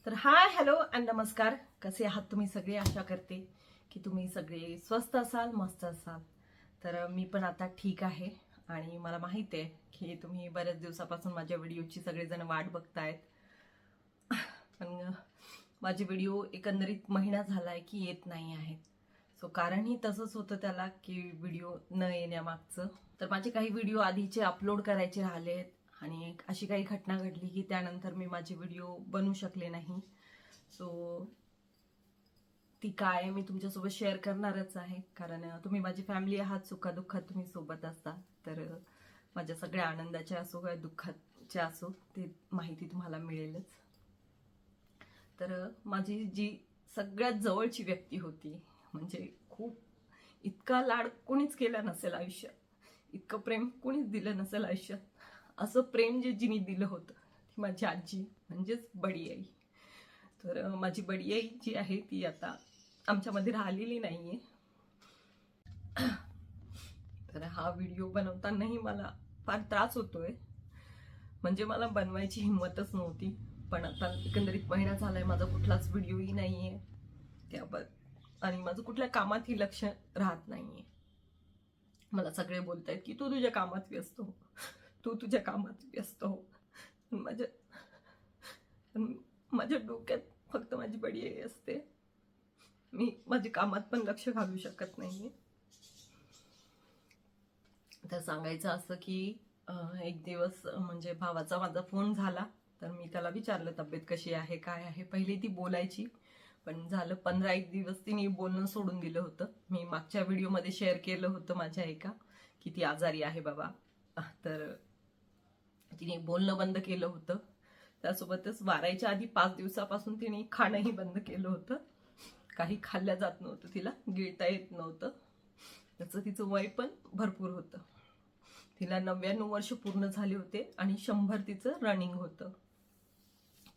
तर hi hello and नमस्कार. कसे आहात तुम्ही सगळे? आशा करते की तुम्ही सगळे स्वस्त असाल, मस्त असाल. तर मी पण आता ठीक आहे आणि मला माहिती आहे की तुम्ही बऱ्याच दिवसापासून माझ्या व्हिडिओची सगळेजण वाट बघतायत. पण माझे व्हिडिओ एकंदरीत महिना झालाय की येत नाही आहेत. सो कारणही तसंच होतं त्याला की व्हिडिओ न येण्यामागचं. तर माझे काही व्हिडिओ आधीचे अपलोड करायचे राहिलेत आणि अशी काही घटना घडली की त्यानंतर मी माझे व्हिडिओ बनवू शकले नाही. सो ती काय मी तुमच्यासोबत शेअर करणारच आहे, कारण तुम्ही माझी फॅमिली आहात. सुखादुःखात तुम्ही सोबत असता. तर माझ्या सगळ्या आनंदाच्या असो किंवा दुःखाच्या असो, ते माहिती तुम्हाला मिळेलच. तर माझी जी सगळ्यात जवळची व्यक्ती होती, म्हणजे खूप इतका लाड कोणीच केला नसेल आयुष्यात, इतकं प्रेम कोणीच दिलं नसेल आयुष्यात, असं प्रेम जे जिने दिलं होतं ती माझी आजी, म्हणजेच बडी आई. तर माझी बडी आई जी आहे ती आता आमच्यामध्ये राहिलेली नाहीये. तर हा व्हिडिओ बनवतानाही मला फार त्रास होतोय, म्हणजे मला बनवायची हिंमतच नव्हती. पण आता एकंदरीत महिना झालाय, माझा कुठलाच व्हिडिओही नाहीये त्याबद्दल आणि माझं कुठल्या कामातही लक्ष राहत नाहीये. मला सगळे बोलतायत की तू तुझ्या कामात व्यस्त हो, तू तुझ्या कामात व्यस्त हो. माझ्या माझ्या डोक्यात फक्त माझी बडी आई असते. मी माझ्या कामात पण लक्ष घालू शकत नाहीये. तर सांगायचं असं की एक दिवस म्हणजे भावाचा माझा फोन झाला. तर मी त्याला विचारलं तब्येत कशी आहे, काय आहे. पहिले ती बोलायची, पण झालं 15-1 दिवस तिने बोलणं सोडून दिलं होतं. मी मागच्या व्हिडिओमध्ये शेअर केलं होतं माझ्या एका की ती आजारी आहे बाबा. तर तिने बोलणं बंद केलं होतं. त्यासोबतच वारायच्या आधी 5 दिवसापासून तिने खाणंही बंद केलं होतं. काही खाल्ल्या जात नव्हतं, तिला गिळता येत नव्हतं. त्याचं तिचं वय पण भरपूर होतं. तिला 99 वर्ष पूर्ण झाले होते आणि 100 तिचं रनिंग होतं.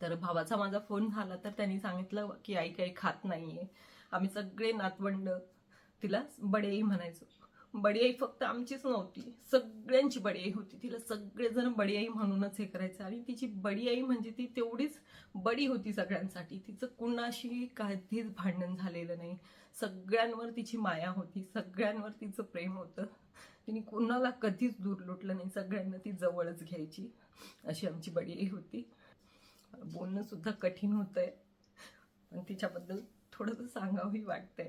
तर भावाचा माझा फोन झाला तर त्यांनी सांगितलं की आई काही खात नाहीये. आम्ही सगळे नातवंड तिला बडीआई म्हणायचो. बडीआई फक्त आमचीच नव्हती, सगळ्यांची बडीआई होती. तिला सगळेजण बडीआई म्हणूनच हे करायचे आणि तिची बडीआई म्हणजे ती तेवढीच बडी होती सगळ्यांसाठी. तिचं कुणाशी कधीच भांडण झालेलं नाही. सगळ्यांवर तिची माया होती, सगळ्यांवर तिचं प्रेम होतं. तिने कुणाला कधीच दूर लुटलं नाही, सगळ्यांना ती जवळच घ्यायची. अशी आमची बडीआई होती. बोलणं सुद्धा कठीण होतंय, पण तिच्याबद्दल थोडंसं सांगावंही वाटतंय.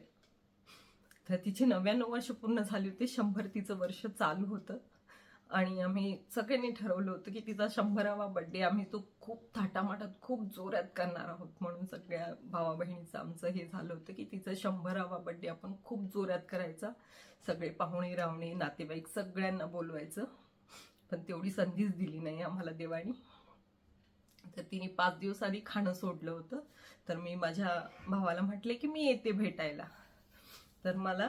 तर तिची 99 वर्ष पूर्ण झाली होती, 100 तिचं वर्ष चालू होतं आणि आम्ही सगळ्यांनी ठरवलं होतं की तिचा 100वा बर्थडे आम्ही तो खूप थाटामाटात खूप जोरात करणार आहोत. म्हणून सगळ्या भावा बहिणीचं आमचं हे झालं होतं की तिचा 100वा बर्थडे आपण खूप जोरात करायचा. सगळे पाहुणे रावणे नातेवाईक सगळ्यांना बोलवायचं. पण तेवढी संधीच दिली नाही आम्हाला देवानी. तर तिने 5 दिवस आधी खाणं सोडलं होतं. तर मी माझ्या भावाला म्हटले की मी येते भेटायला. तर मला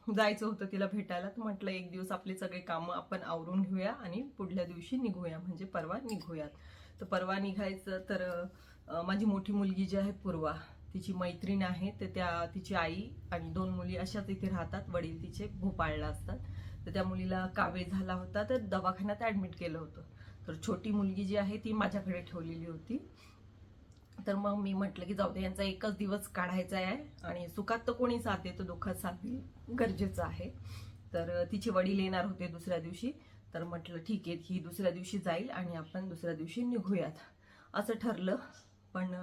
जायचं होतं तिला भेटायला. तर म्हटलं एक दिवस आपले सगळे कामं आपण आवरून घेऊया आणि पुढल्या दिवशी निघूया, म्हणजे परवा निघूयात. तर परवा निघायचं. तर माझी मोठी मुलगी जी आहे पूर्वा, तिची मैत्रीण आहे. तर त्या तिची आई आणि 2 मुली अशाच इथे राहतात. वडील तिचे भोपाळला असतात. तर त्या मुलीला कावीळ झाला होता, तर दवाखान्यात ऍडमिट केलं होतं. तर छोटी मुलगी जी आहे ती माझ्याकडे ठेवलेली होती. तर मग मी म्हटलं की जाऊ दे, यांचा एकच दिवस काढायचा आहे आणि सुखात तर कोणी साथ देतं, दुःखात साथ देणं गरजेचं आहे. तर तिचे वडील येणार होते दुसऱ्या दिवशी. तर म्हटलं ठीक आहे, ही दुसऱ्या दिवशी जाईल आणि आपण दुसऱ्या दिवशी निघूयात असं ठरलं. पण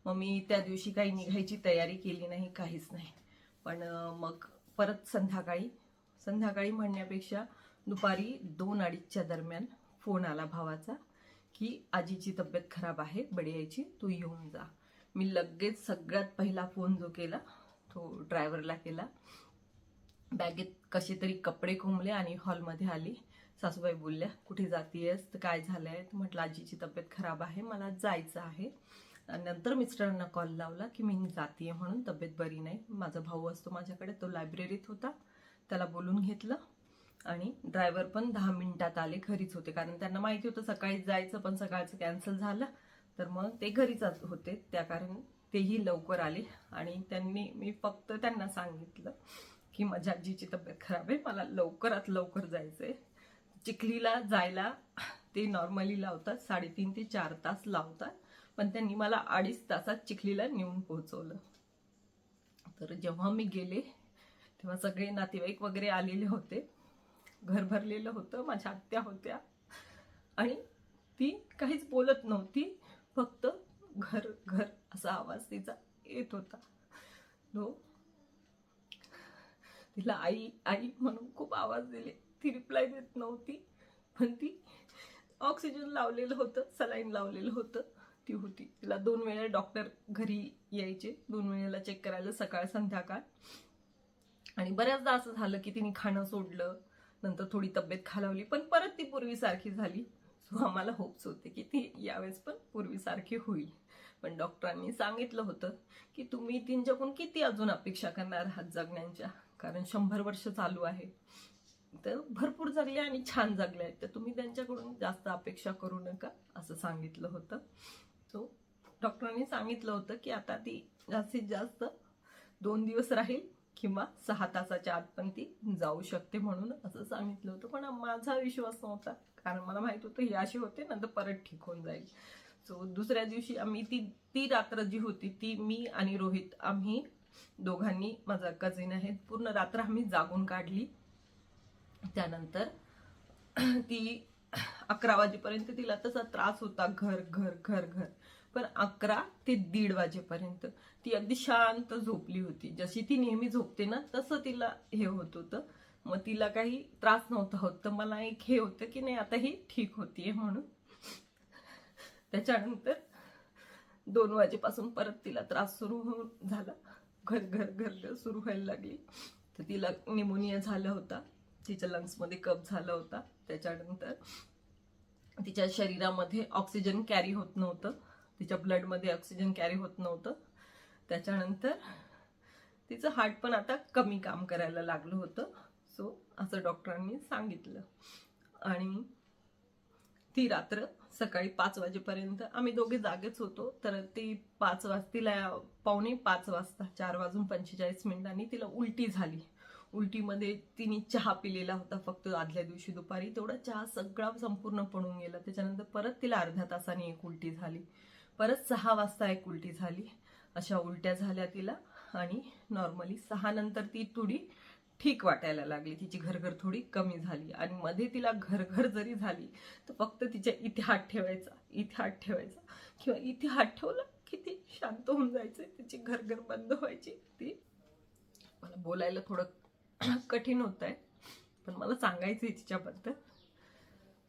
मग मी त्या दिवशी काही निघायची तयारी केली नाही, काहीच नाही. पण मग परत संध्याकाळी संध्याकाळी म्हणण्यापेक्षा दुपारी 2-2:30च्या दरम्यान फोन आला भावाचा की आजीची तब्येत खराब आहे बडियाईची, तू येऊन जा. मी लगेच सगळ्यात पहिला फोन जो केला तो ड्रायव्हरला केला. बॅगेत कसे तरी कपडे कोंबले आणि हॉलमध्ये आली. सासूबाई बोलल्या कुठे जातीयस, तर काय झालंय. तर म्हटलं आजीची तब्येत खराब आहे, मला जायचं आहे. नंतर मिस्टरांना कॉल लावला की मी जातीये म्हणून, तब्येत बरी नाही. माझा भाऊ असतो माझ्याकडे, तो लायब्ररीत होता, त्याला बोलून घेतलं आणि ड्रायव्हर पण 10 मिनिटात आले. घरीच होते, कारण त्यांना माहिती होतं सकाळी जायचं, पण सकाळचं कॅन्सल झालं. तर मग ते घरीच होते, त्या कारण तेही लवकर आले. आणि मी फक्त त्यांना सांगितलं की माझ्या आजीची तब्येत खराब आहे, मला लवकरात लवकर जायचंय. चिखलीला जायला ते नॉर्मली लावतात 3.5 ते 4 तास लावतात, पण त्यांनी मला 2.5 तासात चिखलीला नेऊन पोहोचवलं. तर जेव्हा मी गेले तेव्हा सगळे नातेवाईक वगैरे आलेले होते, घर भरलेलं होतं, माझ्या आत्या होत्या आणि ती काहीच बोलत नव्हती, फक्त घर घर असा आवाज तिचा येत होता. तो तिला आई आई म्हणून खूप आवाज दिले, ती रिप्लाय देत नव्हती, पण ती ऑक्सिजन लावलेलं होतं, सलाईन लावलेलं होतं, ती होती. तिला 2 वेळा डॉक्टर घरी यायचे, 2 वेळेला चेक करायला, सकाळ संध्याकाळ. आणि बऱ्याचदा असं झालं की तिने खाणं सोडलं, नंतर थोडी तब्येत खालावली, पण परत ती पूर्वीसारखी झाली. सो आम्हाला होप्स होते की ती यावेळेस पण पूर्वीसारखी होईल. पण डॉक्टरांनी सांगितलं होतं की तुम्ही तिच्याकडून किती अजून अपेक्षा करणार आहात जगण्याच्या, कारण 100 वर्ष चालू आहे. तर भरपूर जगले आणि छान जगले आहेत, तर तुम्ही त्यांच्याकडून जास्त अपेक्षा करू नका असं सांगितलं होतं. सो डॉक्टरांनी सांगितलं होतं की आता ती जास्तीत जास्त 2 दिवस राहील किंवा 6 तासाच्या आत पण ती जाऊ शकते म्हणून असं सांगितलं होतं. पण माझा विश्वास नव्हता, कारण मला माहित होतं ही अशी होते नंतर परत ठीक होऊन जाईल. सो दुसऱ्या दिवशी आम्ही ती रात्र जी होती ती मी आणि रोहित आम्ही दोघांनी, माझा कझिन आहे, पूर्ण रात्र आम्ही जागून काढली. त्यानंतर ती 11 वाजेपर्यंत तिला तसा त्रास होता, घर घर घर घर, पण 11 ते 1:30 वाजेपर्यंत ती अगदी शांत झोपली होती. जशी ती नेहमी झोपते ना तसं तिला हे होत होतं. मग तिला काही त्रास नव्हता होत, तर मला एक हे होतं की नाही आता ही ठीक होतीये म्हणून. त्याच्यानंतर 2 वाजेपासून परत तिला त्रास सुरू झाला, घर घर घर घर सुरू व्हायला लागली. तर तिला निमोनिया झाला होता, तिच्या लंग्समध्ये कफ झाला होता. त्याच्यानंतर तिच्या शरीरामध्ये ऑक्सिजन कॅरी होत नव्हतं, तिच्या ब्लडमध्ये ऑक्सिजन कॅरी होत नव्हतं. त्याच्यानंतर तिचं हार्ट पण आता कमी काम करायला लागलं होतं. सो असं डॉक्टरांनी सांगितलं. आणि ती रात्र सकाळी 5 वाजेपर्यंत आम्ही दोघे जागेच होतो. तर ती 5 वाजतीला, 4:45 वाजता, 4:45 तिला उलटी झाली. उलटीमध्ये तिने चहा पिलेला होता फक्त आदल्या दिवशी दुपारी, तेवढा चहा सगळा संपूर्ण पडून गेला. त्याच्यानंतर परत तिला अर्ध्या तासाने एक उलटी झाली, परत 6 वाजता एक उलटी झाली. अशा उलट्या झाल्या तिला. आणि नॉर्मली 6 नंतर ती थोडी ठीक वाटायला लागली, तिची घरघर थोडी कमी झाली. आणि मध्ये तिला घरघर जरी झाली तर फक्त तिच्या इथे हात ठेवायचा, इथे हात ठेवायचा, किंवा इथे हात ठेवला की ती शांत होऊन जायचे, तिची घरघर बंद व्हायची. ती, मला बोलायला थोडं कठीण होत आहे, पण मला सांगायचंय तिच्याबद्दल.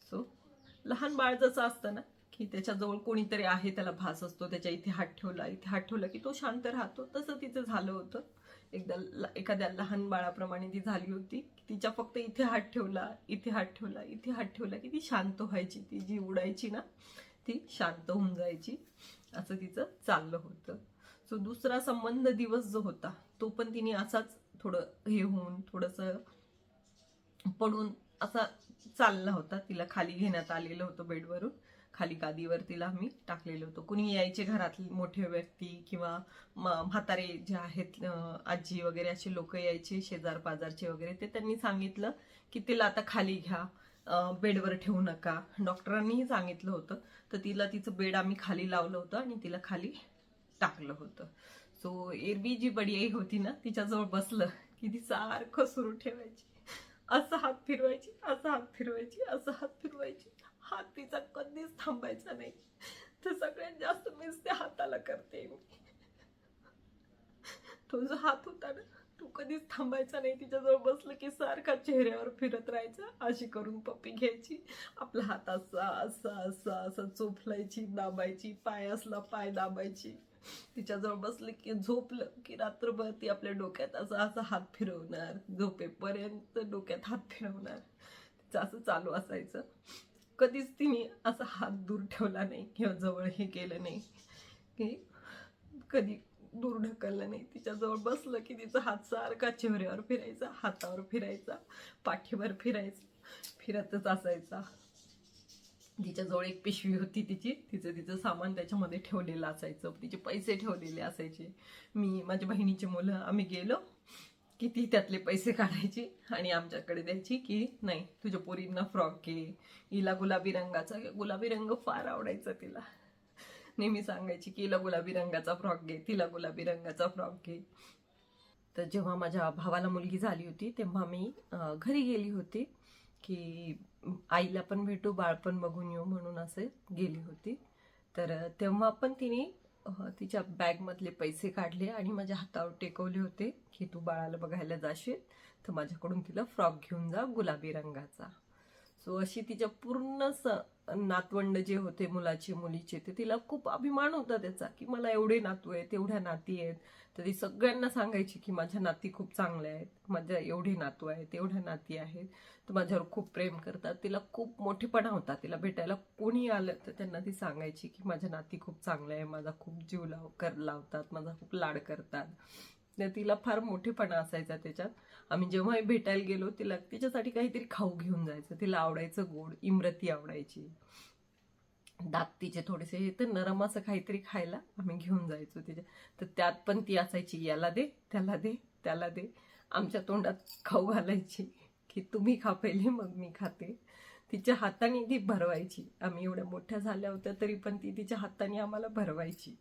सो लहान बाळ जसं असतं ना की त्याच्याजवळ कोणीतरी आहे, त्याला भास असतो, त्याच्या इथे हात ठेवला, इथे हात ठेवला की तो शांत राहतो, तसं तिचं झालं होतं. एखाद्या लहान बाळाप्रमाणे ती झाली होती. तिच्या फक्त इथे हात ठेवला, इथे हात ठेवला, इथे हात ठेवला की ती शांत व्हायची, ती जी उडायची ना ती शांत होऊन जायची. असं तिचं चाललं होतं. सो दुसरा संबंध दिवस जो होता तो पण तिने असाच थोडं हे होऊन, थोडंसं पडून असा चालला होता. तिला खाली घेण्यात आलेलं होतं, बेडवरून खाली गादीवर तिला आम्ही टाकलेलं होतं. कुणी यायचे घरातले मोठे व्यक्ती किंवा म्हातारे जे आहेत, आजी वगैरे, असे लोक यायचे शेजार पाजारचे वगैरे, ते त्यांनी सांगितलं की तिला आता खाली घ्या, बेडवर ठेवू नका. डॉक्टरांनीही सांगितलं होतं. तर तिला तिचं बेड आम्ही खाली लावलं होतं आणि तिला खाली टाकलं होतं. सो एरवी जी बडियाई होती ना, तिच्याजवळ बसलं की ती सारखं सुरू ठेवायची, असं हात फिरवायची, असं हात फिरवायची, असं हात फिरवायची. हात तिचा कधीच थांबायचा नाही. तर सगळ्यात जास्त मीच त्या हाताला करते. तो जो हात होता ना तो कधीच थांबायचा नाही. तिच्याजवळ बसलं की सारखा चेहऱ्यावर फिरत राहायचा. अशी करून पप्पी घ्यायची, आपला हात असा असा असा असा चोफलायची, दाबायची, पाय असला पाय दाबायची. तिच्याजवळ बसलं की झोपलं की रात्रभर ती आपल्या डोक्यात असा असा हात फिरवणार, झोपेपर्यंत डोक्यात हात फिरवणार. तिचं असं चालू असायचं. कधीच तिने असा हात दूर ठेवला नाही किंवा जवळ हे केलं नाही, की कधी दूर ढकललं नाही. तिच्याजवळ बसलं की तिचा हात सारखा चेहऱ्यावर फिरायचा, हातावर फिरायचा, पाठीवर फिरायचा, फिरतच असायचा. तिच्याजवळ एक पिशवी होती तिची, तिचं सामान त्याच्यामध्ये ठेवलेलं असायचं, तिचे पैसे ठेवलेले असायचे. मी, माझ्या बहिणीची मुलं आम्ही गेलो की ती त्यातले पैसे काढायची आणि आमच्याकडे द्यायची की नाही तुझ्या पोरींना फ्रॉक घे, हिला गुलाबी रंगाचा, गुलाबी रंग फार आवडायचा तिला. नेहमी सांगायची की हिला गुलाबी रंगाचा फ्रॉक घे, तिला गुलाबी रंगाचा फ्रॉक घे. तर जेव्हा माझ्या भावाला मुलगी झाली होती तेव्हा मी घरी गेली होती की आईला पण भेटू, बाळ पण बघून येऊ म्हणून असे गेली होती. तर तेव्हा पण तिने तिच्या बॅगमधले पैसे काढले आणि माझ्या हातावर टेकवले होते की तू बाळाला बघायला जाशील तर माझ्याकडून तिला फ्रॉक घेऊन जा गुलाबी रंगाचा. सो अशी तिच्या पूर्ण नातवंड जे होते मुलाचे मुलीचे ते तिला खूप अभिमान होता त्याचा की मला एवढे नातू आहेत, एवढ्या नाती आहेत. तर ती सगळ्यांना सांगायची की माझ्या नाती खूप चांगल्या आहेत, माझ्या एवढे नातू आहेत, एवढ्या नाती आहेत, तर माझ्यावर खूप प्रेम करतात. तिला खूप मोठेपणा होता. तिला भेटायला कोणी आलं तर त्यांना ती सांगायची की माझ्या नाती खूप चांगल्या आहे, माझा खूप जीव लावतात, माझा खूप लाड करतात. तर तिला फार मोठेपणा असायचा त्याच्यात. आम्ही जेव्हाही भेटायला गेलो तिला तिच्यासाठी काहीतरी खाऊ घेऊन जायचं. तिला आवडायचं गोड, इमरती आवडायची, दात तिचे थोडेसे हे तर नरम असं काहीतरी खायला आम्ही घेऊन जायचो तिच्या. तर त्यात पण ती असायची याला दे, त्याला दे, त्याला दे, आमच्या तोंडात खाऊ घालायची की तुम्ही खा पहिले मग मी खाते. तिच्या हाताने ती भरवायची. आम्ही एवढ्या मोठ्या झाल्या होत्या तरी पण ती तिच्या हाताने आम्हाला भरवायची.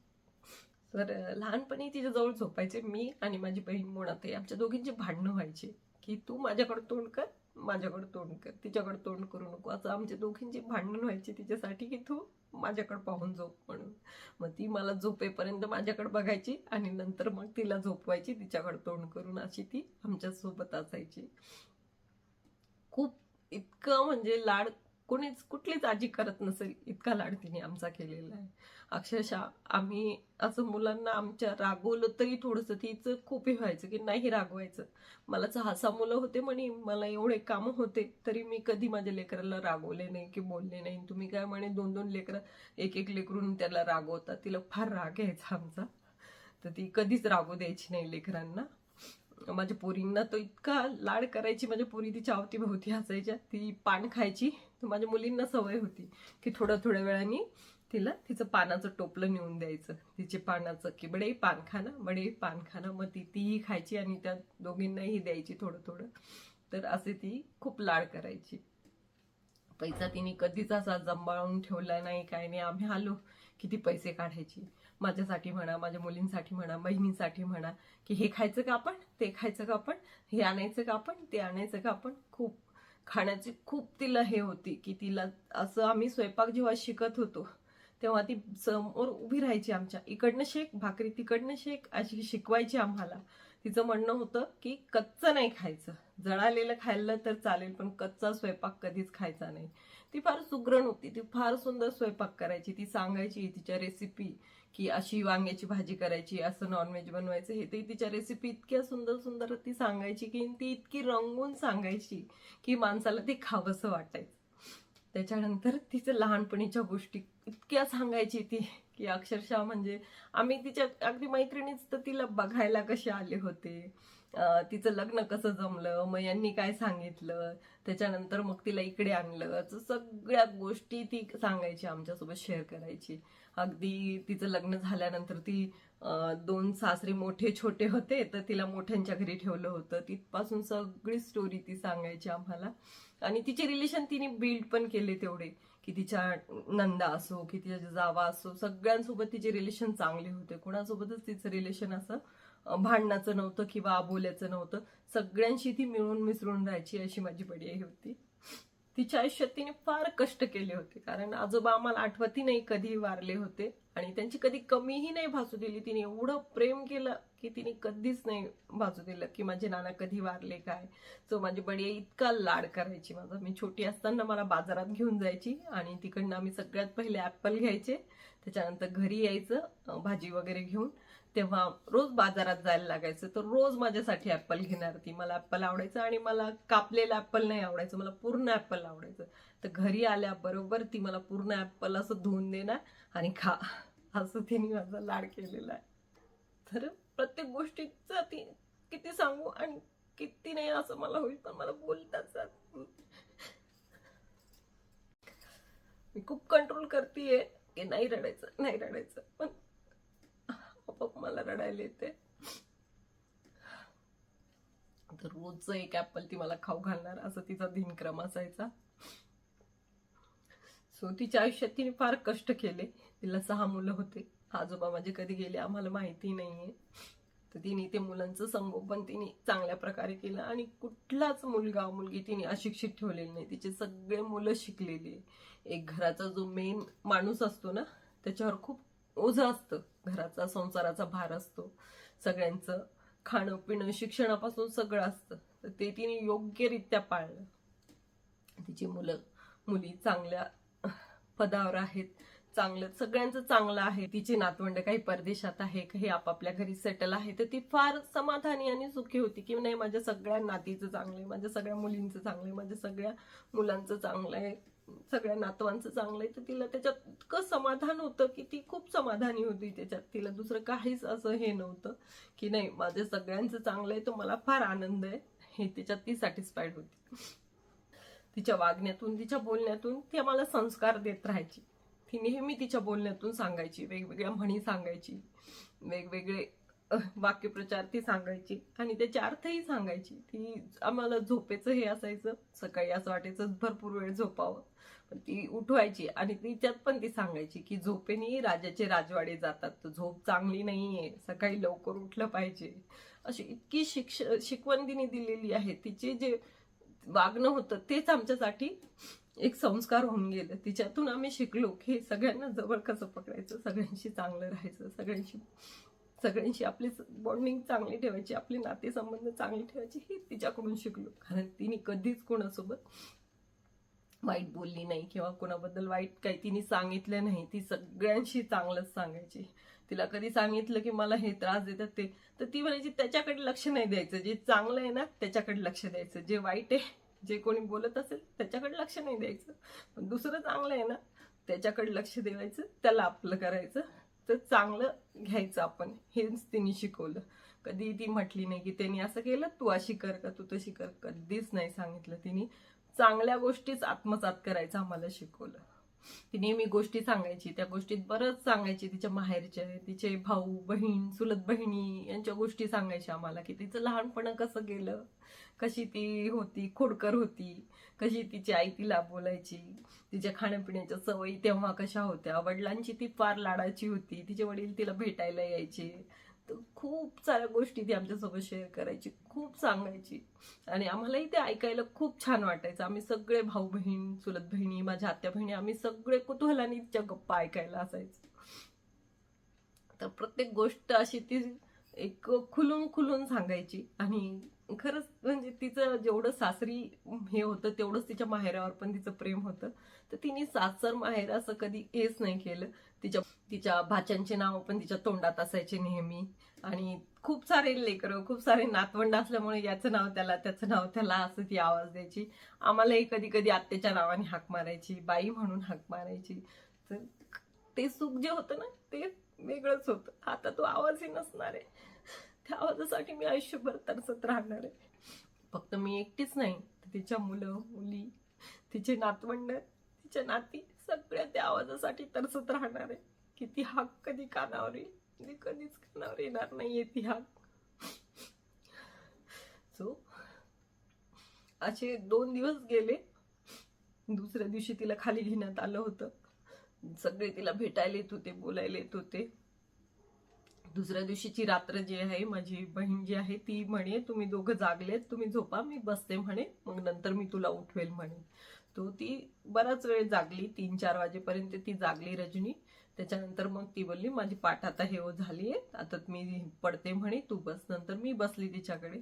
तर लहानपणी तिच्या जवळ झोपायचे मी आणि माझी बहीण मोनाताई. आमच्या दोघींचे भांडणं व्हायचे की तू माझ्याकडे तोंड कर, माझ्याकडे तोंड कर, तिच्याकडे तोंड करू नको, असं आमच्या दोघींची भांडण व्हायची तिच्यासाठी की तू माझ्याकडे पाहून झोप म्हणून. मग ती मला झोपेपर्यंत माझ्याकडे बघायची आणि नंतर मग तिला झोपवायची तिच्याकडे तोंड करून. अशी ती आमच्या सोबत असायची. खूप इतकं म्हणजे लाड कोणीच कुठलीच आजी करत नसेल इतका लाड तिने आमचा केलेला आहे. अक्षरशः आम्ही असं मुलांना आमच्या रागवलं तरी थोडंसं तिचं खूप हे व्हायचं की नाही रागवायचं. मला 6 मुलं होते म्हणे, मला एवढे कामं होते तरी मी कधी माझ्या लेकराला रागवले नाही की बोलले नाही. तुम्ही काय म्हणे 2-2 लेकरं, एक एक लेकरून त्याला रागवतात. तिला फार राग यायचा आमचा. तर ती कधीच रागू द्यायची नाही लेकरांना. माझ्या पोरींना तो इतका लाड करायची. माझ्या पोरी तिच्या अवतीभोवती हसायच्या. ती पान खायची तर माझ्या मुलींना सवय होती की थोड्या वेळाने तिला तिचं पानाचं टोपलं नेऊन द्यायचं, तिचे पानाचं की बडे पान खाना, बडे पान खाना. मग तीही खायची आणि त्या दोघींनाही द्यायची थोडं थोडं. तर असे ती खूप लाड करायची. पैसा तिने कधीच असा जंबाळून ठेवला नाही, काय नाही. आम्ही आलो की ती पैसे काढायची. माझ्यासाठी म्हणा, माझ्या मुलींसाठी म्हणा, बहिणींसाठी म्हणा, की हे खायचं का आपण, ते खायचं का आपण, हे आणायचं का आपण, ते आणायचं का आपण. खूप खाण्याची खूप तिला हे होती की तिला असं आम्ही स्वयंपाक जेव्हा शिकत होतो तेव्हा ती समोर उभी राहायची आमच्या, इकडनं शेक भाकरी, तिकडनं शेक, अशी शिकवायची आम्हाला. तिचं म्हणणं होतं की कच्चं नाही खायचं, जळालेलं खाल्लं तर चालेल पण कच्चा स्वयंपाक कधीच खायचा नाही. ती फार सुगरण होती. ती फार सुंदर स्वयंपाक करायची. ती सांगायची तिच्या रेसिपी की अशी वांग्याची भाजी करायची, असं नॉनव्हेज बनवायचं. हे ते तिच्या रेसिपी इतक्या सुंदर सुंदर ती सांगायची की ती इतकी रंगून सांगायची की माणसाला ते खावंसं वाटायचं. त्याच्यानंतर तिचं लहानपणीच्या गोष्टी इतक्या सांगायची ती की अक्षरशः म्हणजे आम्ही तिच्या अगदी मैत्रिणीच तर तिला बघायला कसे आले होते, तिचं लग्न कसं जमलं, मग यांनी काय सांगितलं, त्याच्यानंतर मग तिला इकडे आणलं, सगळ्या गोष्टी ती सांगायची, आमच्यासोबत शेअर करायची. अगदी तिचं लग्न झाल्यानंतर ती 2 सासरे मोठे छोटे होते तर तिला मोठ्यांच्या घरी ठेवलं होतं, तिथपासून सगळी स्टोरी ती सांगायची आम्हाला. आणि तिचे रिलेशन तिने बिल्ड पण केले तेवढे की तिच्या नंदा असो की तिच्या जावा असो, सगळ्यांसोबत तिचे रिलेशन चांगले होते. कोणासोबतच तिचं रिलेशन असं भांडणाचं नव्हतं किंवा आबोल्याचं नव्हतं. सगळ्यांशी ती मिळून मिसळून राहायची. अशी माझी बडी आई होती. तिच्या आयुष्यात तिने फार कष्ट केले होते कारण आजोबा आम्हाला आठवतही नाही कधी वारले होते आणि त्यांची कधी कमीही नाही भासू दिली. तिने एवढं प्रेम केलं की तिने कधीच नाही भासू दिलं की माझे नाना कधी वारले काय. सो माझी बडी आई इतका लाड करायची माझा. मी छोटी असताना मला बाजारात घेऊन जायची आणि तिकडनं आम्ही सगळ्यात पहिले ऍपल घ्यायचे, त्याच्यानंतर घरी यायचं भाजी वगैरे घेऊन. तेव्हा रोज बाजारात जायला लागायचं तर रोज माझ्यासाठी ऍपल घेणार ती. मला ऍपल आवडायचं आणि मला कापलेलं ऍपल नाही आवडायचं, मला पूर्ण ऍपल आवडायचं. तर घरी आल्याबरोबर ती मला पूर्ण ऍपल असं धुवून देणार आणि खा, असं तिने माझा लाड केलेला आहे. तर प्रत्येक गोष्टीचा ती किती सांगू आणि किती नाही असं मला होईल पण मला बोलताच जात. मी खूप कंट्रोल करतेय की नाही रडायचं, नाही रडायचं, पण आपोआप मला रडायला येते. तर रोजचं एक ऍपल ती मला खाऊ घालणार असं तिचा दिनक्रम असायचा. सो तिच्या आयुष्यात तिने फार कष्ट केले. तिला 6 मुलं होते. आजोबा माझे कधी गेले आम्हाला माहिती नाहीये. तर तिने ते मुलांचं संगोपन तिने चांगल्या प्रकारे केलं आणि कुठलाच मुलगा मुलगी तिने अशिक्षित ठेवलेली नाही. तिचे सगळे मुलं शिकलेली. एक घराचा जो मेन माणूस असतो ना, त्याच्यावर खूप ओझं असतं. घराचा संसाराचा भार असतो. सगळ्यांचं खाणं पिणं शिक्षणापासून सगळं असतं. तर ते तिने योग्यरित्या पाळलं. तिची मुलं मुली चांगल्या पदावर आहेत. चांगलं सगळ्यांचं चांगलं आहे. तिची नातवंड काही परदेशात आहे, काही आपापल्या घरी सेटल आहे. तर ती फार समाधानी आणि सुखी होती की नाही, माझ्या सगळ्या नातीचं चांगलं आहे, माझ्या सगळ्या मुलींचं चांगलं आहे, माझ्या सगळ्या मुलांचं चांगलं आहे, सगळ्या नातवांचं चांगलं आहे. तर तिला त्याच्यात इतकं समाधान होतं की ती खूप समाधानी होती त्याच्यात. तिला दुसरं काहीच असं हे नव्हतं की नाही माझ्या सगळ्यांचं चांगलं आहे, तो मला फार आनंद आहे, हे त्याच्यात ती सॅटिस्फाईड होती. तिच्या वागण्यातून तिच्या बोलण्यातून ती आम्हाला संस्कार देत राहायची. ती नेहमी तिच्या बोलण्यातून सांगायची, वेगवेगळ्या म्हणी सांगायची, वेगवेगळे वाक्यप्रचार ती सांगायची आणि त्याचे अर्थही सांगायची. ती आम्हाला झोपेचं हे असायचं, सकाळी असं वाटायचं भरपूर वेळ झोपावं, पण ती उठवायची आणि तिच्यात पण ती सांगायची की झोपेने राजाचे राजवाडे जातात, तर झोप चांगली नाहीये, सकाळी लवकर उठलं पाहिजे. अशी इतकी शिकवण तिने दिलेली आहे. तिचे जे वागणं होतं तेच आमच्यासाठी एक संस्कार होऊन गेलं. तिच्यातून आम्ही शिकलो की सगळ्यांना जवळ कसं पकडायचं, सगळ्यांशी चांगलं राहायचं, सगळ्यांशी आपली बॉन्डिंग चांगली ठेवायची, आपले नातेसंबंध चांगले ठेवायचे, हे तिच्याकडून शिकलो. कारण तिने कधीच कोणासोबत वाईट बोलली नाही किंवा कोणाबद्दल वाईट काही तिने सांगितलं नाही. ती सगळ्यांशी चांगलंच सांगायची. तिला कधी सांगितलं की मला हे त्रास देतात ते, तर ती म्हणायची त्याच्याकडे लक्ष नाही द्यायचं, जे चांगलं आहे ना त्याच्याकडे लक्ष द्यायचं, जे वाईट आहे जे कोणी बोलत असेल त्याच्याकडे लक्ष नाही द्यायचं, पण दुसरं चांगलं आहे ना त्याच्याकडे लक्ष द्यायचं, त्याला आपलं करायचं, तर चांगलं घ्यायचं आपण, हेच तिने शिकवलं. कधी ती म्हटली नाही की त्यांनी असं केलं तू अशी कर का तू तशी कर, कधीच नाही सांगितलं. तिने चांगल्या गोष्टीच आत्मसात करायचं आम्हाला शिकवलं. ती नेहमी गोष्टी सांगायची, त्या गोष्टीत बरंच सांगायची. तिच्या माहेरच्या, तिचे भाऊ बहीण चुलत बहिणी यांच्या गोष्टी सांगायच्या आम्हाला, की तिचं लहानपण कसं गेलं, कशी ती होती, खोडकर होती, कशी तिची आई तिला बोलायची, तिच्या खाण्यापिण्याच्या सवयी तेव्हा कशा होत्या, वडिलांची ती फार लाडाची होती, तिचे वडील तिला भेटायला यायचे. तर खूप साऱ्या गोष्टी ती आमच्यासोबत शेअर करायची, खूप सांगायची आणि आम्हालाही ते ऐकायला खूप छान वाटायचं. आम्ही सगळे भाऊ बहीण चुलत बहिणी माझ्या आत्या बहिणी आम्ही सगळे कुतूहलाने तिच्या गप्पा ऐकायला असायचो. तर प्रत्येक गोष्ट अशी ती एक खुलून खुलून सांगायची आणि खरंच म्हणजे तिचं जेवढं सासरी हे होतं तेवढंच तिच्या माहेरावर पण तिचं प्रेम होतं. तर तिने सासर माहेर असं कधी हेच नाही केलं. तिच्या भाच्यांचे नाव पण तिच्या तोंडात असायचे नेहमी आणि खूप सारे लेकरं खूप सारे नातवंड असल्यामुळे याचं नाव त्याला त्याचं नाव त्याला असं ती आवाज द्यायची. आम्हालाही कधी कधी आत्याच्या नावाने हाक मारायची, बाई म्हणून हाक मारायची. तर ते सुख जे होतं ना ते वेगळंच होतं. आता तो आवाजही नसणार आहे. त्या आवाजासाठी मी आयुष्यभर तरसत राहणार आहे. फक्त मी एकटीच नाही, तिच्या मुलं मुली, तिचे नातवंड, तिच्या नाती सगळ्या त्या आवाजासाठी तरसत राहणार आहे की ती हाक कधी कानावर येईल. कधीच कानावर येणार नाहीये ती हाक. सो असे 2 दिवस गेले. दुसऱ्या दिवशी तिला खाली घेण्यात आलं होतं. सगळे तिला भेटायला येत होते, बोलायला येत होते. दुसऱ्या दिवशीची रात्र जी आहे, माझी बहीण जी आहे ती म्हणे तुम्ही दोघं जागलेत, तुम्ही झोपा, मी बसते म्हणे, मग नंतर मी तुला उठवेल म्हणे. तो ती बराच वेळ जागली, 3-4 वाजेपर्यंत ती जागली रजनी. त्याच्यानंतर मग ती बोलली माझी पाठ आता हे झालीये, आता मी पडते म्हणे, तू बस. नंतर मी बसली तिच्याकडे.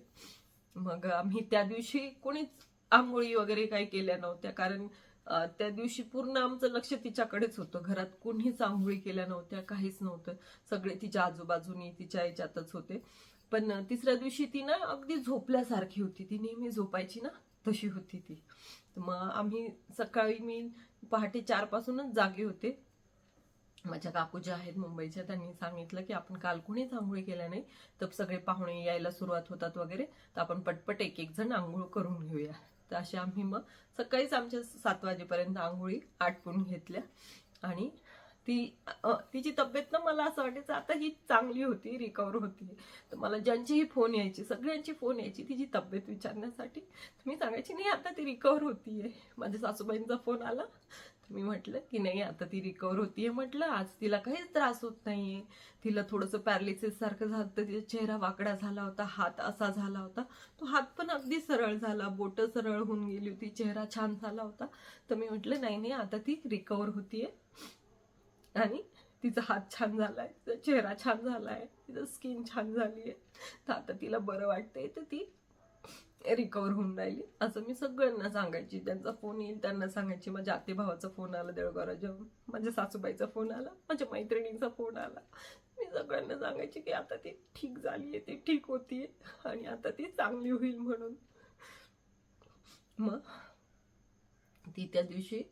मग आम्ही त्या दिवशी कोणीच आंघोळी वगैरे काही केल्या नव्हत्या, कारण त्या दिवशी पूर्ण आमचं लक्ष तिच्याकडेच होतं. घरात कोणीच आंघोळी केल्या नव्हत्या, काहीच नव्हतं. सगळे तिच्या आजूबाजूनी तिच्या याच्यातच होते. पण तिसऱ्या दिवशी ती ना अगदी झोपल्यासारखी होती. ती नेहमी झोपायची ना तशी होती ती. मग आम्ही सकाळी मी पहाटे 4 पासूनच जागे होते. माझ्या काकू ज्या आहेत मुंबईच्या त्यांनी सांगितलं की आपण काल कुणीच आंघोळी केल्या नाही, तर सगळे पाहुणे यायला सुरुवात होतात वगैरे, तर आपण पटपट एक एक जण आंघोळ करून घेऊया. तर अशा आम्ही मग सकाळीच आमच्या 7 वाजेपर्यंत आंघोळी आटपून घेतल्या आणि तिची तब्येत ना मला असं वाटायचं आता ही चांगली होती, रिकवर होती. तर मला ज्यांचीही फोन यायची, सगळ्यांची फोन यायची तिची तब्येत विचारण्यासाठी. मी सांगायची नाही आता ती रिकवर होतीये. माझ्या सासूबाईंचा फोन आला मी म्हटलं की नाही, आता ती रिकवर होतीये. म्हटलं आज तिला काहीच त्रास होत नाहीये. तिला थोडंसं पॅरालिसिस सारखं झालं, तिचा चेहरा वाकडा झाला होता, हात असा झाला होता, तो हात पण अगदी सरळ झाला, बोट सरळ होऊन गेली होती, चेहरा छान झाला होता. तर मी म्हटलं नाही नाही, आता ती रिकवर होतीये आणि तिचा हात छान झालाय, तिचा चेहरा छान झालाय, तिचं स्किन छान झालीये, तर आता तिला बरं वाटतंय, तर ती रिकवर होऊन राहिली असं मी सगळ्यांना सांगायची. त्यांचा फोन येईल त्यांना सांगायची. माझ्या आतेभावाचा फोन आला देवघराजवळ, माझ्या सासूबाईचा फोन आला, माझ्या मैत्रिणींचा फोन आला. मी सगळ्यांना सांगायची की आता ती ठीक झालीये, ती ठीक होतीये आणि आता ती चांगली होईल म्हणून. मग ती त्या दिवशी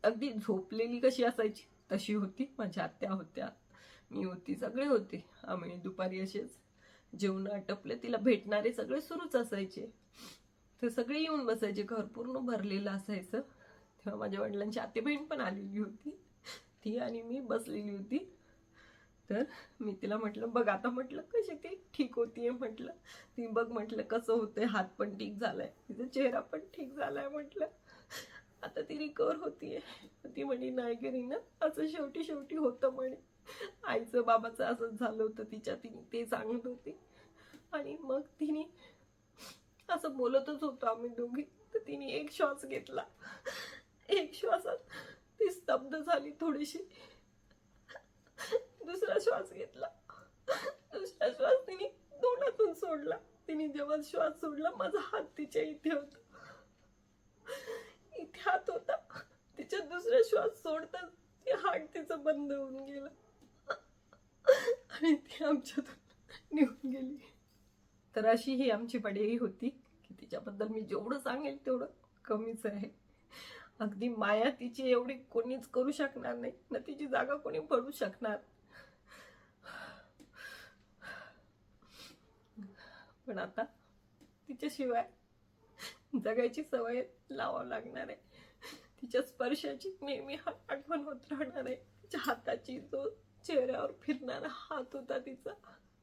अगदी झोपलेली कशी असायची तशी होती. माझ्या आत्या होत्या, मी होती, सगळे होते. आम्ही दुपारी असेच जेवण आटपले, तिला भेटणारे सगळे सुरूच असायचे. ते सगळे येऊन बसायचे, घर पूर्ण भरलेलं असायचं. तेव्हा माझ्या वडिलांची आते बहीण पण आलेली होती, ती आणि मी बसलेली होती. तर मी तिला म्हटलं बघ आता, म्हटलं कशी ती ठीक होतीये, म्हटलं ती बघ, म्हटलं कसं होतंय, हात पण ठीक झालाय, तिचा चेहरा पण ठीक झालाय, म्हटलं आता ती रिकवर होतीये. ती म्हणे नाही करी ना, असं शेवटी शेवटी होतं म्हणे, आईचं बाबाचं असंच झालं होतं तिच्या, तिने ते सांगत होती. आणि मग तिने असं बोलतच होतो आम्ही दोघी, तर तिने एक श्वास घेतला, एक श्वासात ती स्तब्ध झाली थोडीशी. दुसरा श्वास घेतला, दुसरा श्वास तिने तोंडातून सोडला. तिने जेव्हा श्वास सोडला, माझा हात तिच्या इथे होता, इथे हात होता. तिच्या दुसरा श्वास सोडताच ते हात तिचं बंद होऊन गेलं आणि ती आमच्यातून निघून गेली. तर अशी ही आमची बडी होती की तिच्याबद्दल मी जेवढं सांगेल तेवढं कमीच आहे. अगदी माया तिची एवढी कोणीच करू शकणार नाही ना, तिची जागा कोणी भरू शकणार. पण आता तिच्याशिवाय जगायची सवय लावावं लागणार आहे. तिच्या स्पर्शाची नेहमी आठवण होत राहणार आहे. तिच्या हाताची, जो चेहऱ्यावर फिरणारा हात होता तिचा,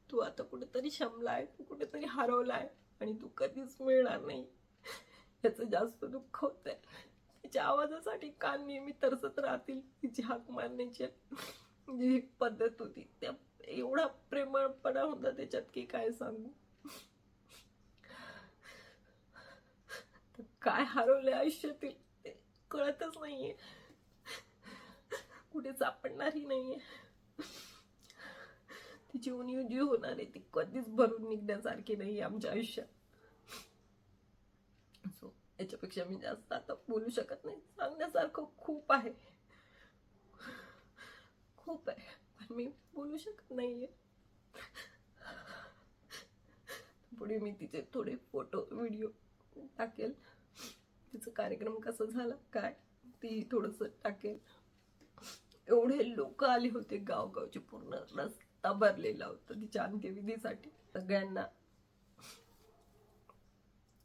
तू आता कुठेतरी शमलाय, तू कुठेतरी हरवलाय आणि तू कधीच मिळणार नाही, याचं जास्त दुःख होतंय. तिच्या आवाजासाठी कान नेहमी तरसत राहतील. तिची हाक मारण्याची जी पद्धत होती, त्या एवढा प्रेमळपणा होता त्याच्यात की काय सांगू. काय हरवले आयुष्यातील ते कळतच नाहीये, कुठे सापडणारही नाहीये. तिची उणीव जी होणार आहे ती कधीच भरून निघण्यासारखी नाही आमच्या आयुष्यात. सो याच्यापेक्षा मी जास्त आता बोलू शकत नाही. सांगण्यासारखं खूप आहे, खूप आहे, पण मी बोलू शकत नाहीये. पुढे मी तिचे थोडे फोटो व्हिडिओ टाकेल, तिचा कार्यक्रम कसा झाला काय ती थोडस टाकेल. एवढे लोक आले होते, गावगावचे पूर्ण रस्ता भरलेला होता तिच्या अंत्यविधीसाठी. सगळ्यांना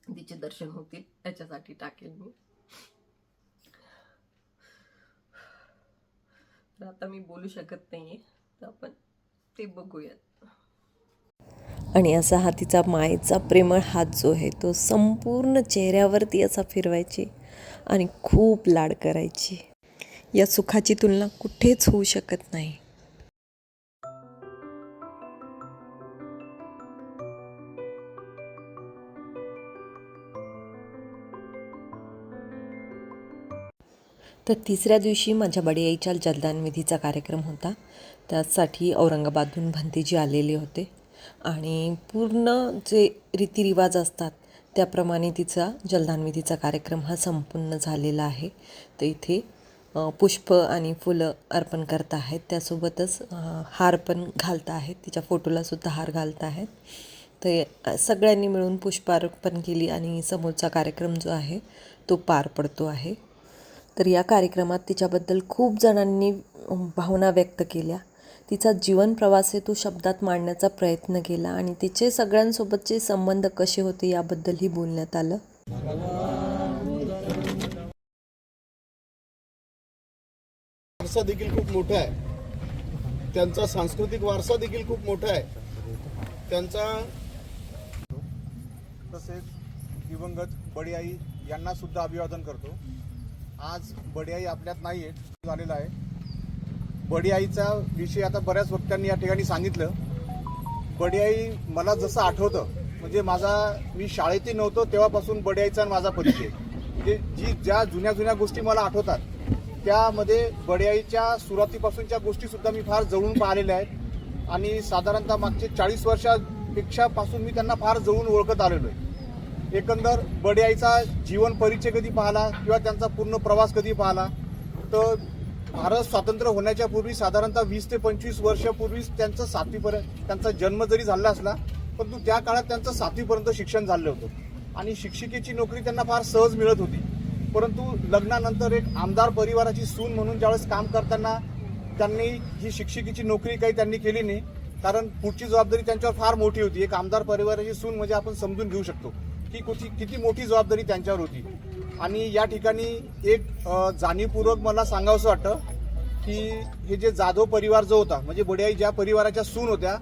तिचे दर्शन होतील याच्यासाठी टाकेल मी. तर आता मी बोलू शकत नाहीये, तर आपण ते बघूयात. आणि असा हा तिचा मायेचा प्रेमळ हात जो आहे तो संपूर्ण चेहऱ्यावरती असा फिरवायची आणि खूप लाड करायची. या सुखाची तुलना कुठेच होऊ शकत नाही. तर तिसऱ्या दिवशी माझ्या बडी आईच्या जलदान विधीचा कार्यक्रम होता. त्यासाठी औरंगाबादहून भंतेजी आलेले होते आणि पूर्ण जे रीतिरिवाज असतात त्याप्रमाणे तिचा जलदान विधीचा कार्यक्रम हा संपन्न झालेला आहे. तर इथे पुष्प आणि फुलं अर्पण करत आहेत, त्यासोबतच हार पण घालत आहेत, तिच्या फोटोलासुद्धा हार घालत आहेत. तर सगळ्यांनी मिळून पुष्पार्पण केली आणि समोरचा कार्यक्रम जो आहे तो पार पडतो आहे. तर या कार्यक्रमात तिच्याबद्दल खूप जणांनी भावना व्यक्त केल्या. तिचा जीवन प्रवास आहे तो शब्दात मांडण्याचा प्रयत्न केला आणि तिचे सगळ्यांसोबतचे संबंध कसे होते याबद्दलही बोलण्यात आलं. वारसा देखील खूप मोठा आहे, त्यांचा सांस्कृतिक वारसा देखील खूप मोठा आहे. त्यांचा तसेच दिवंगत बडी आई यांना सुद्धा अभिवादन करतो. आज बडियाई आपल्यात नाही आहे, झालेला आहे. बडियाईचा विषय आता बऱ्याच वक्त्यांनी या ठिकाणी सांगितलं. बडियाई मला जसं आठवतं, म्हणजे मी शाळेतही नव्हतो तेव्हापासून बडियाईचा माझा परिचय. म्हणजे ज्या जुन्या गोष्टी मला आठवतात त्यामध्ये बडियाईच्या सुरुवातीपासूनच्या गोष्टी सुद्धा मी फार जवळून पाहिलेल्या आहेत. आणि साधारणतः मागचे 40 वर्षापेक्षा पासून मी त्यांना फार जवळून ओळखत आलेलो आहे. एकंदर बडियाईचा जीवन परिचय कधी पाहिला किंवा त्यांचा पूर्ण प्रवास कधी पाहिला तर भारत स्वातंत्र्य होण्याच्या पूर्वी साधारणतः 20 ते 25 वर्षापूर्वीच त्यांचं 7वीपर्यंत त्यांचा जन्म जरी झाला असला परंतु त्या काळात त्यांचं 7वीपर्यंत शिक्षण झालं होतं आणि शिक्षिकेची नोकरी त्यांना फार सहज मिळत होती. परंतु लग्नानंतर एक आमदार परिवाराची सून म्हणून ज्यावेळेस काम करताना त्यांनी ही शिक्षिकेची नोकरी काही त्यांनी केली नाही, कारण पुढची जबाबदारी त्यांच्यावर फार मोठी होती. एक आमदार परिवाराची सून म्हणजे आपण समजून घेऊ शकतो की किती मोठी जबाबदारी त्यांच्यावर होती. आणि या ठिकाणी एक जाणीवपूर्वक मला सांगावंसं वाटतं की हे जे जाधव परिवार जो होता, म्हणजे बडियाई ज्या परिवाराच्या सून होत्या,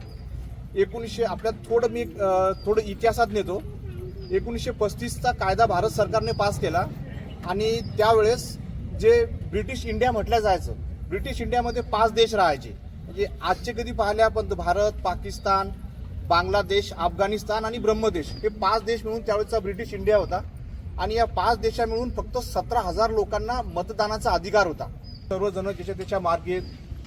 1900 आपल्यात मी थोडं इतिहासात नेतो. 1935चा कायदा भारत सरकारने पास केला आणि त्यावेळेस जे ब्रिटिश इंडिया म्हटलं जायचं, ब्रिटिश इंडियामध्ये 5 देश राहायचे. म्हणजे आजचे कधी पाहिले आपण भारत, पाकिस्तान, बांगलादेश, अफगाणिस्तान आणि ब्रह्मदेश हे 5 देश मिळून त्यावेळेचा ब्रिटिश इंडिया होता. आणि या 5 देशा मिळून फक्त 17,000 लोकांना मतदानाचा अधिकार होता. सर्वजण त्याच्या मार्गे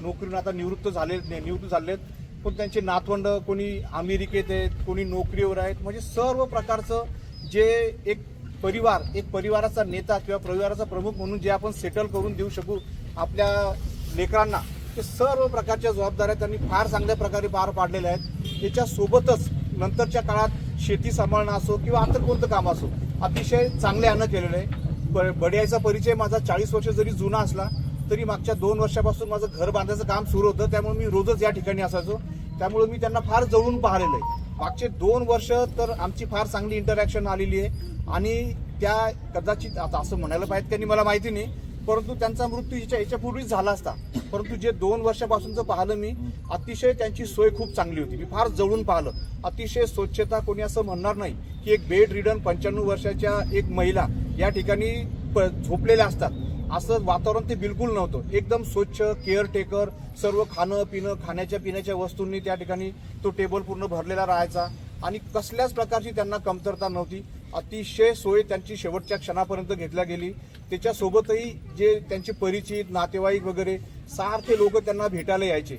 नोकरीतून आता निवृत्त झालेत, पण त्यांचे नातवंड कोणी अमेरिकेत आहेत, कोणी नोकरीवर आहेत. म्हणजे सर्व प्रकारचं जे एक परिवाराचा नेता किंवा परिवाराचा प्रमुख म्हणून जे आपण सेटल करून देऊ शकू आपल्या लेकरांना, ते सर्व प्रकारच्या जबाबदाऱ्या त्यांनी फार चांगल्या प्रकारे पार पाडलेल्या आहेत. याच्यासोबतच नंतरच्या काळात शेती सांभाळणं असो किंवा आता कोणतं काम असो अतिशय चांगल्यानं केलेलं आहे. बडियाईचा परिचय माझा 40 वर्ष जरी जुना असला तरी मागच्या 2 वर्षापासून माझं घर बांधायचं काम सुरू होतं, त्यामुळे मी रोजच या ठिकाणी असायचो. त्यामुळे मी त्यांना फार जवळून पाहिलेलं आहे. मागचे 2 वर्ष तर आमची फार चांगली इंटरॅक्शन आलेली आहे. आणि त्या कदाचित आता असं म्हणायला पाहिजे त्यांनी मला माहिती नाही, परंतु त्यांचा मृत्यू याच्यापूर्वीच झाला असता. परंतु जे 2 वर्षापासूनचं पाहिलं मी, अतिशय त्यांची सोय खूप चांगली होती. मी फार जवळून पाहिलं. अतिशय स्वच्छता, कोणी असं म्हणणार नाही की एक बेड रिडन 95 वर्षाच्या एक महिला या ठिकाणी झोपलेल्या असतात असं वातावरण ते बिलकुल नव्हतं. एकदम स्वच्छ, केअरटेकर, सर्व खाणं पिणं, खाण्याच्या पिण्याच्या वस्तूंनी त्या ठिकाणी तो टेबल पूर्ण भरलेला राहायचा आणि कसल्याच प्रकारची त्यांना कमतरता नव्हती. अतिशय सोय त्यांची शेवटच्या क्षणापर्यंत घेतल्या गेली. त्याच्यासोबतही जे त्यांचे परिचित नातेवाईक वगैरे सारखे लोक त्यांना भेटायला यायचे.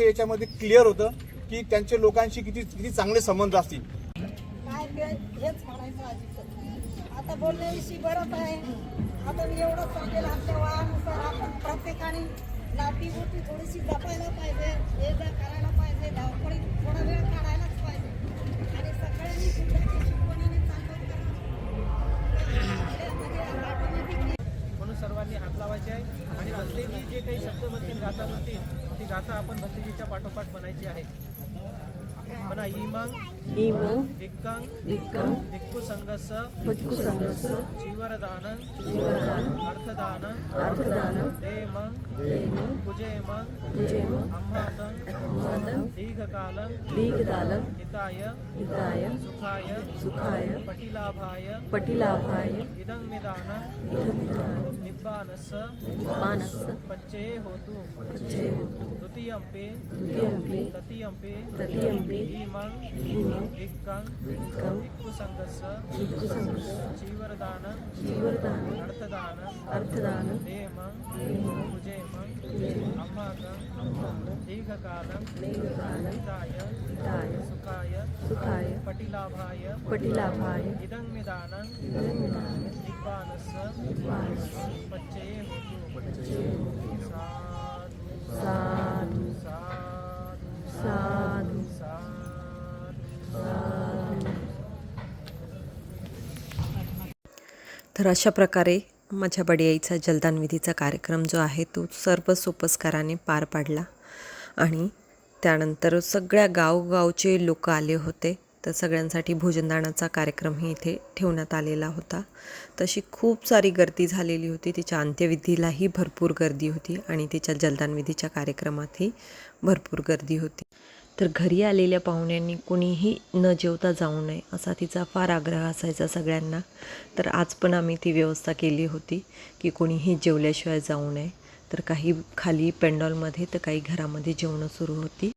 याच्यामध्ये क्लिअर होतं की त्यांचे लोकांशी किती चांगले संबंध असतील. हेच म्हणायचं आजीचं. आता बोलण्याविषयी बरंच आहे. आता मी एवढं सांगेल, आपल्या वयानुसार आपण प्रत्येकाने नाती-गोती थोडीशी जपायला पाहिजे, ये जा करायला पाहिजे, धावपळी थोडा वेळ काढायलाच पाहिजे आणि सगळ्यांनी सुद्धा ते शिकवणीने चांगलं म्हणून सर्वांनी हात लावायचे आहे आणि भक्तीजी जे काही शब्द म्हणतील, गाथा म्हणतील, ती गाथा आपण भक्तीजीच्या पाठोपाठ म्हणायची आहे. म्हणा इमंग इक्कं भिक्खू संघस्स जीवरदानं अर्थदानं देमं पूजेमं अम्मातं दीर्घकालं हिताय सुखाय पटिलाभाय इदं मिदानं निब्बानस्स पच्चे होतु द्वितीयंपे तृतीयंपे इमं इक्कं भिक्खु संघस्स जीवरदानं अर्थदानं देमं पूजेमं अम्मातं दीर्घकालं हिताय सुखाय पटिलाभाय इदं मिदानं निब्बानस्स पच्चे होतु साधु साधु तर अशा प्रकारे माझ्या बडियाईचा जलदान विधीचा कार्यक्रम जो आहे तो सर्व सोपस्काराने पार पाडला. आणि त्यानंतर सगळ्या गावगावचे लोक आले होते. तर सगळ्यांसाठी भोजनदानाचा कार्यक्रमही इथे ठेवण्यात आलेला होता. तशी खूप सारी गर्दी झालेली होती. तिच्या अंत्यविधीलाही भरपूर गर्दी होती आणि तिच्या जलदान विधीच्या कार्यक्रमातही भरपूर गर्दी होती. तर घरी आलेल्या पाहुण्यांनी कोणीही न जेवता जाऊ नये असा तिचा फार आग्रह असायचा सगळ्यांना. तर आज पण आम्ही ती व्यवस्था केली होती की कोणीही जेवल्याशिवाय जाऊ नये. तर काही खाली पेंडॉलमध्ये तर काही घरामध्ये जेवणं सुरू होती.